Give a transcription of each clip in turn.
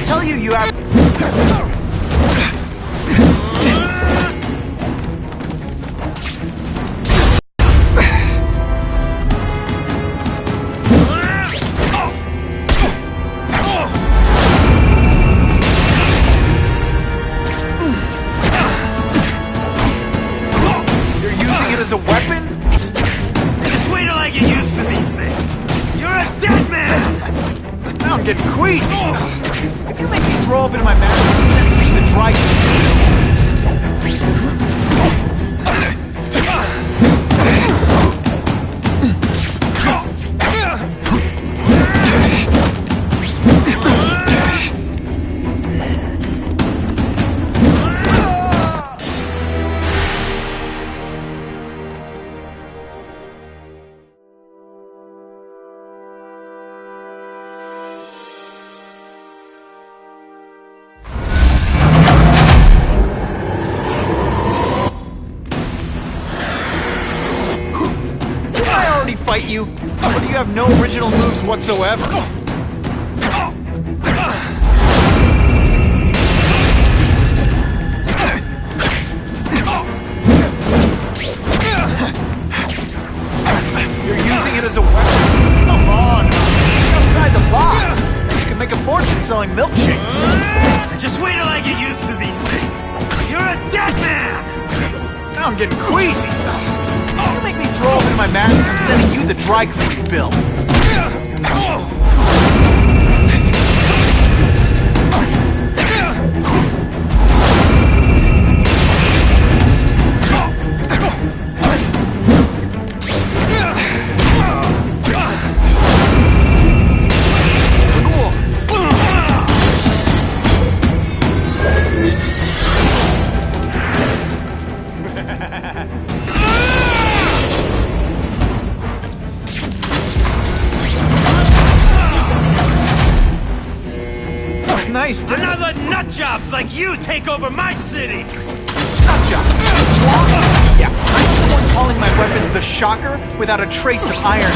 tell you you have... As a weapon? Just wait till I get used to these things. You're a dead man! Now I'm getting queasy. If you make me throw up into my mask, I'm gonna be the dry... Fight you, or do you have no original moves whatsoever? You're using it as a weapon? Come on, think outside the box. You can make a fortune selling milkshakes. Just wait till I get used to these things. You're a dead man! Now I'm getting queasy. You make me throw up in my mask, I'm sending you the dry cleaning bill. Nice, I'm not letting nutjobs like you take over my city! Nutjob? Yeah, I'm the one calling my weapon the Shocker without a trace of irony.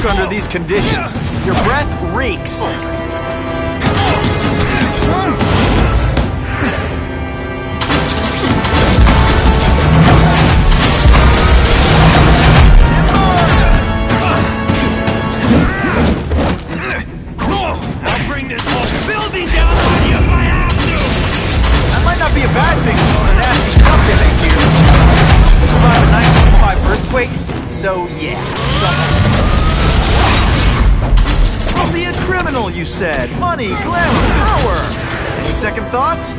Under these conditions, your breath reeks. I'll bring this whole building down on you if I have to! That might not be a bad thing for all the nasty stuff they make here. To survive a 9.5 earthquake, so yeah. I'll be a criminal, you said. Money, glamour, power. Any second thoughts?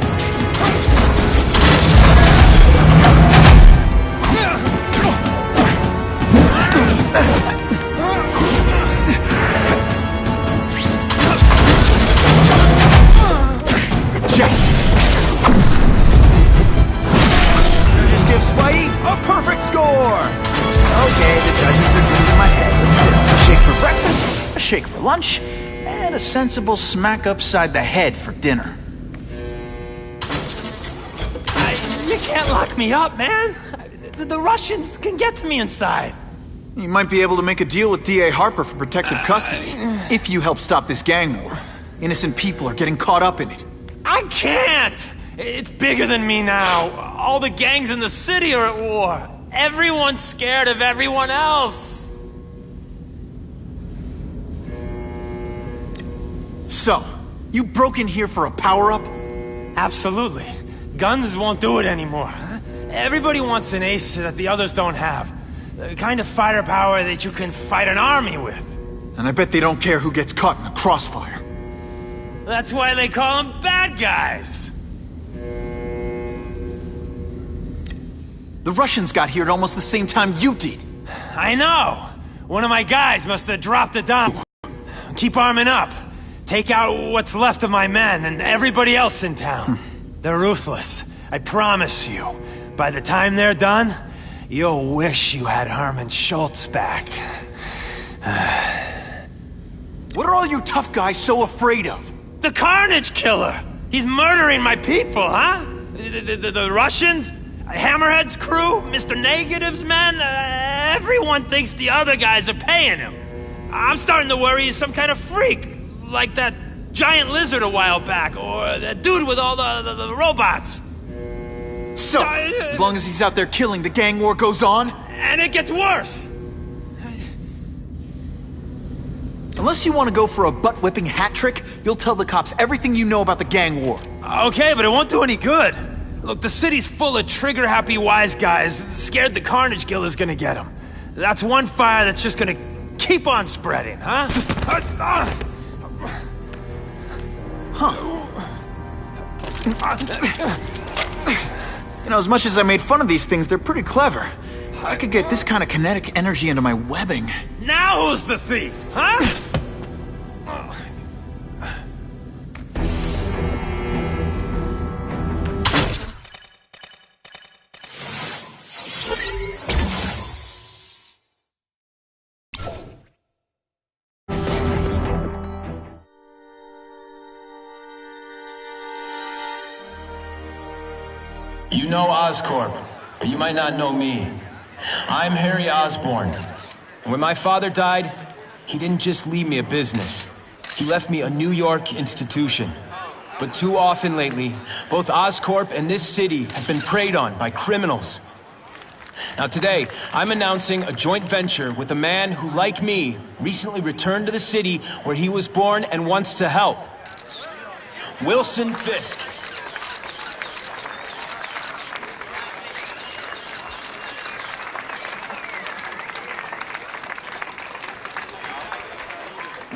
Check. Just give Spidey a perfect score. Okay, the judges are just in my head, but still. A shake for breakfast, a shake for lunch, and a sensible smack upside the head for dinner. You can't lock me up, man! The Russians can get to me inside. You might be able to make a deal with D.A. Harper for protective custody, if you help stop this gang war. Innocent people are getting caught up in it. I can't! It's bigger than me now. All the gangs in the city are at war. Everyone's scared of everyone else. So, you broke in here for a power-up? Absolutely. Guns won't do it anymore. Everybody wants an ace that the others don't have. The kind of fighter power that you can fight an army with. And I bet they don't care who gets caught in a crossfire. That's why they call them bad guys. The Russians got here at almost the same time you did. I know. One of my guys must have dropped a dime. Keep arming up. Take out what's left of my men and everybody else in town. They're ruthless. I promise you. By the time they're done, you'll wish you had Herman Schultz back. What are all you tough guys so afraid of? The Carnage Killer! He's murdering my people, huh? The Russians? Hammerhead's crew? Mr. Negative's men? Everyone thinks the other guys are paying him. I'm starting to worry he's some kind of freak. Like that giant lizard a while back, or that dude with all the robots. So, as long as he's out there killing, the gang war goes on? And it gets worse! Unless you want to go for a butt-whipping hat trick, you'll tell the cops everything you know about the gang war. Okay, but it won't do any good. Look, the city's full of trigger-happy wise guys, scared the Carnage Killer's gonna get them. That's one fire that's just gonna keep on spreading, huh? You know, as much as I made fun of these things, they're pretty clever. I could get this kind of kinetic energy into my webbing. Now who's the thief, huh? You know Oscorp, but you might not know me. I'm Harry Osborn. And when my father died, he didn't just leave me a business. He left me a New York institution. But too often lately, both Oscorp and this city have been preyed on by criminals. Now today, I'm announcing a joint venture with a man who, like me, recently returned to the city where he was born and wants to help. Wilson Fisk.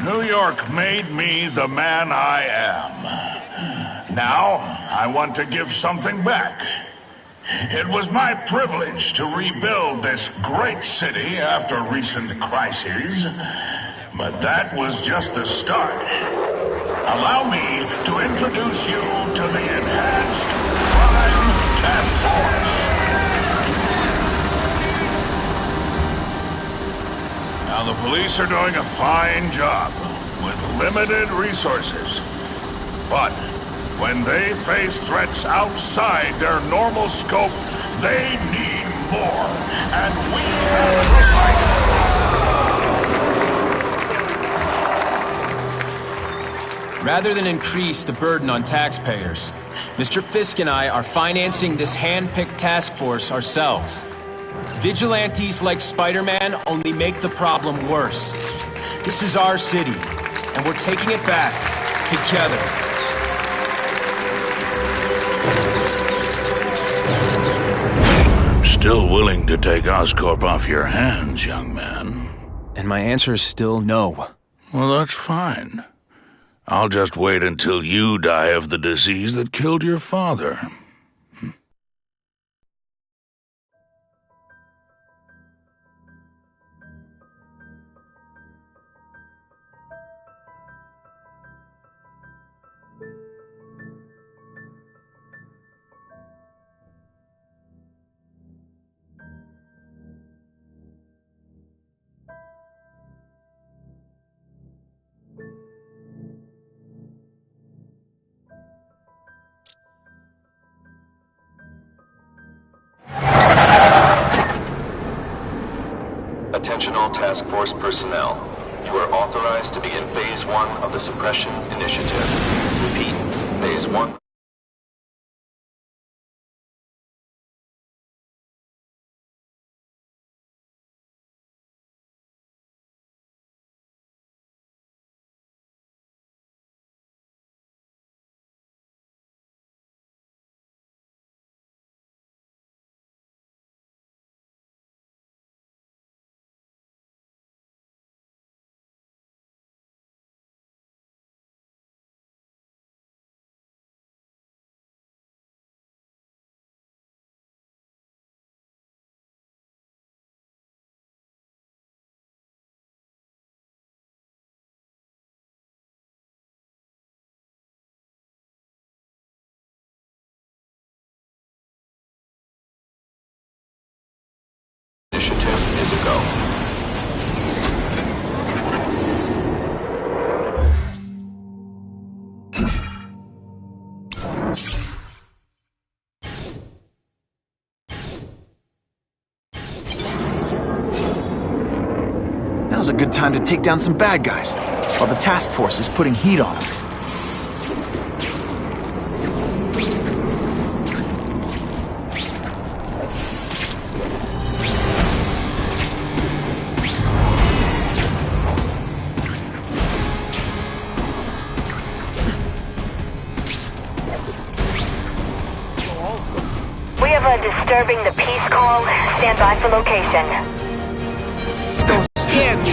New York made me the man I am. Now, I want to give something back. It was my privilege to rebuild this great city after recent crises, but that was just the start. Allow me to introduce you to the Enhanced Crime Task Force. Now, the police are doing a fine job with limited resources. But when they face threats outside their normal scope, they need more. And we have provided. Rather than increase the burden on taxpayers, Mr. Fisk and I are financing this hand-picked task force ourselves. Vigilantes like Spider-Man only make the problem worse. This is our city, and we're taking it back together. I'm still willing to take Oscorp off your hands, young man. And my answer is still no. Well, that's fine. I'll just wait until you die of the disease that killed your father. Attention all task force personnel. You are authorized to begin Phase 1 of the Suppression Initiative. Repeat, Phase 1. Now's a good time to take down some bad guys, while the task force is putting heat on them. We have a disturbing the peace call. Stand by for location. Those can't be.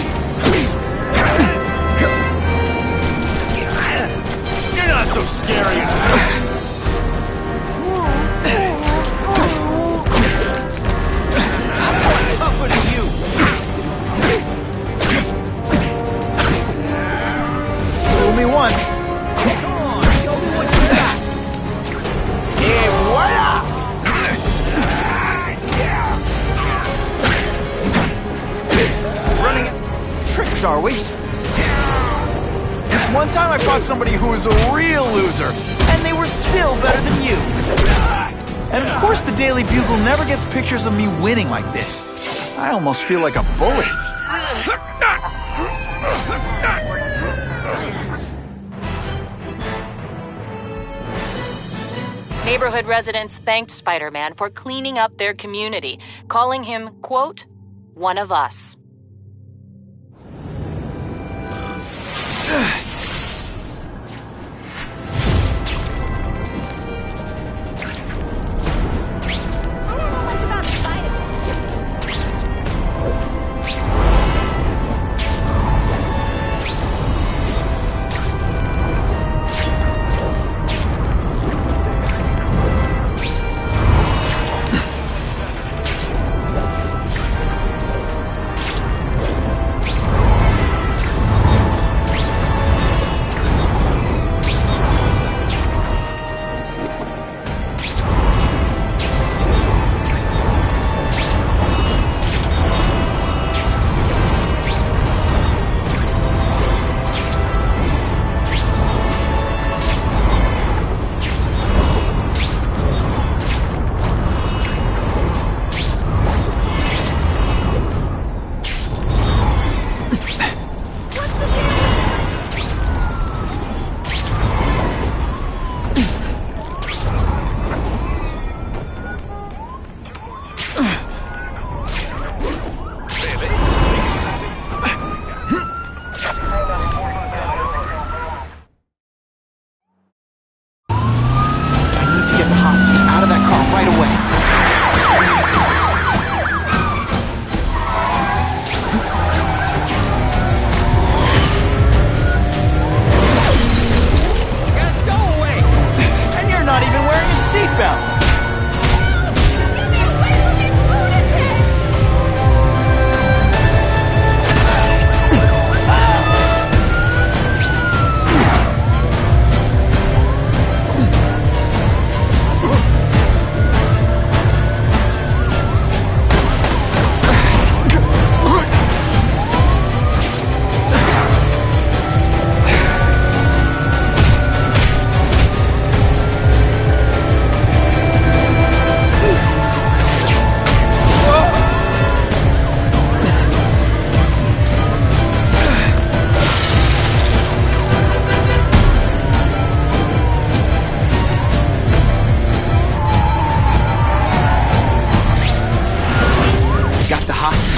You're not so scary. Tougher than you. Fool me once. Come on, show me what you got. Et voila! Running tricks, are we? This one time I fought somebody who was a real loser, and they were still better than you. And of course the Daily Bugle never gets pictures of me winning like this. I almost feel like a bully. Neighborhood residents thanked Spider-Man for cleaning up their community, calling him, quote, one of us.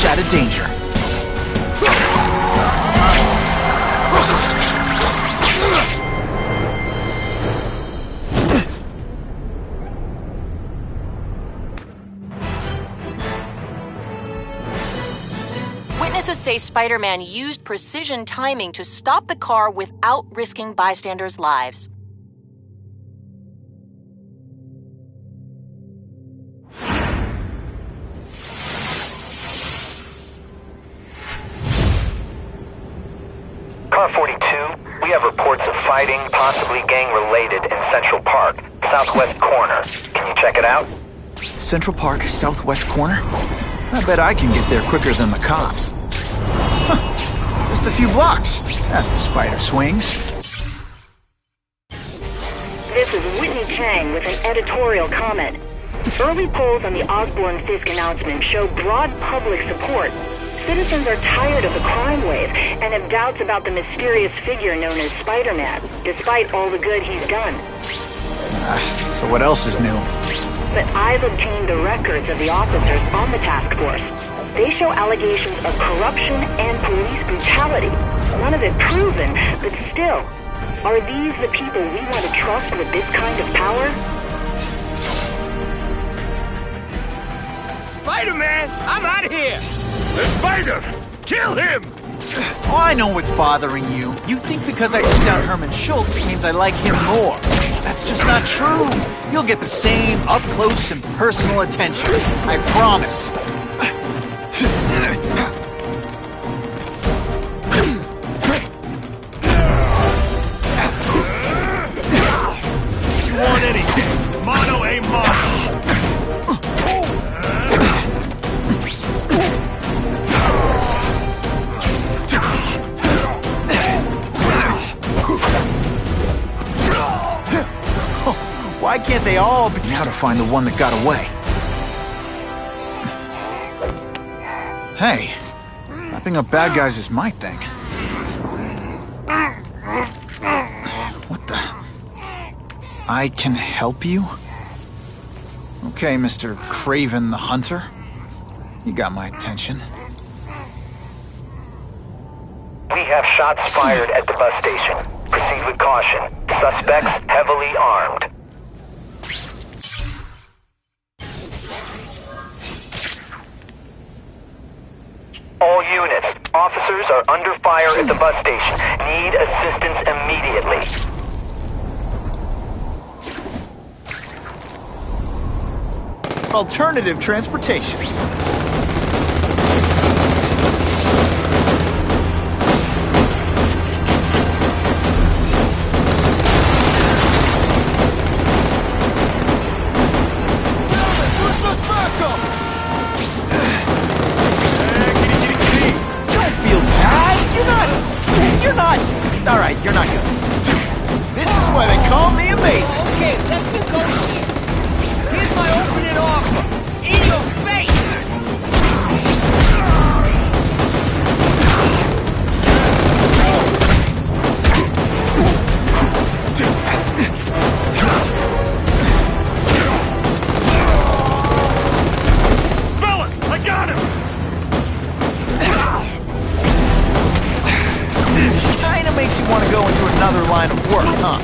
Out of danger. Witnesses say Spider-Man used precision timing to stop the car without risking bystanders' lives. Car 42, we have reports of fighting, possibly gang-related, in Central Park, southwest corner. Can you check it out? Central Park, southwest corner? I bet I can get there quicker than the cops. Huh. Just a few blocks, as the spider swings. This is Whitney Chang with an editorial comment. Early polls on the Osborn-Fisk announcement show broad public support. Citizens are tired of the crime wave and have doubts about the mysterious figure known as Spider-Man, despite all the good he's done. So what else is new? But I've obtained the records of the officers on the task force. They show allegations of corruption and police brutality. None of it proven, but still. Are these the people we want to trust with this kind of power? Spider-Man, I'm out of here! The spider! Kill him! Oh, I know what's bothering you. You think because I took down Herman Schultz means I like him more. That's just not true. You'll get the same up-close and personal attention. I promise. You want anything? Mono a mono! Why can't they all be... Now to find the one that got away. Hey, wrapping up bad guys is my thing. What the... I can help you? Okay, Mr. Craven the Hunter. You got my attention. We have shots fired at the bus station. Proceed with caution. Suspects heavily armed. All units, officers are under fire at the bus station. Need assistance immediately. Alternative transportation. Alright, you're not good. This is why they call me amazing. Okay, let's negotiate. Here's my opening offer. In your face! Fellas, I got him! Kinda makes you want to go into another line of work, huh?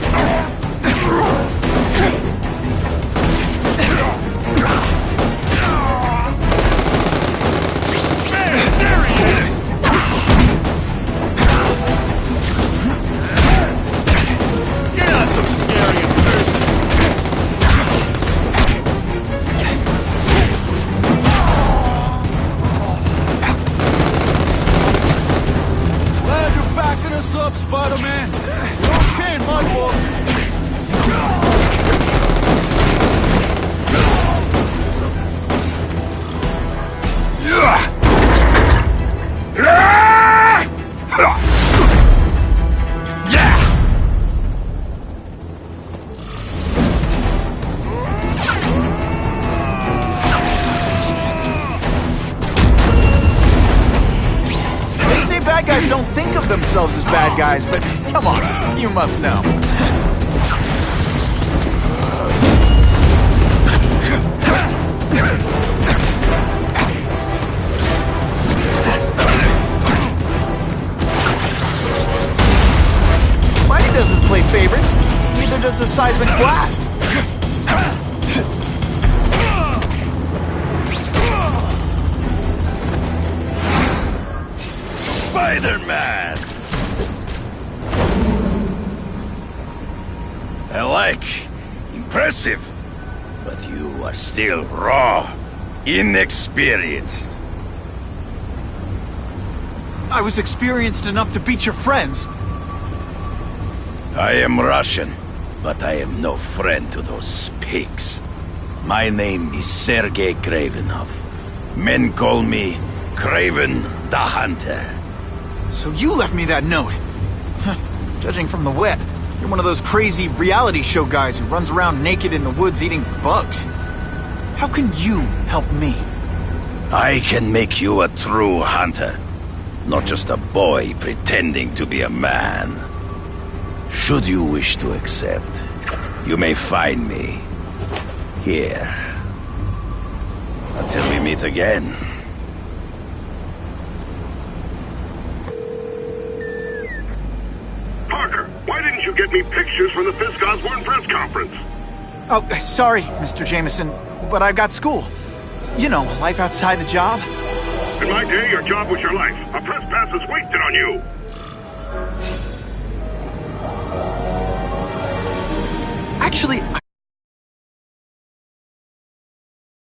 There he is! You're not so scary in person. Glad you're backing us up, Spider-Man. You're okay in my book. They say bad guys don't think of themselves as bad guys, but come on, you must know. Spidey doesn't play favorites, neither does the seismic blast. Spider-Man! I like. Impressive. But you are still raw. Inexperienced. I was experienced enough to beat your friends. I am Russian, but I am no friend to those pigs. My name is Sergei Kravenov. Men call me Craven the Hunter. So you left me that note. Huh. Judging from the web, You're one of those crazy reality show guys who runs around naked in the woods eating bugs. How can you help me? I can make you a true hunter, not just a boy pretending to be a man. Should you wish to accept, you may find me here. Until we meet again. Parker, why didn't you get me pictures from the Fisk Osborne press conference? Oh, sorry, Mr. Jameson, but I've got school. You know, life outside the job. In my day, your job was your life. A press pass is wasted on you. Actually,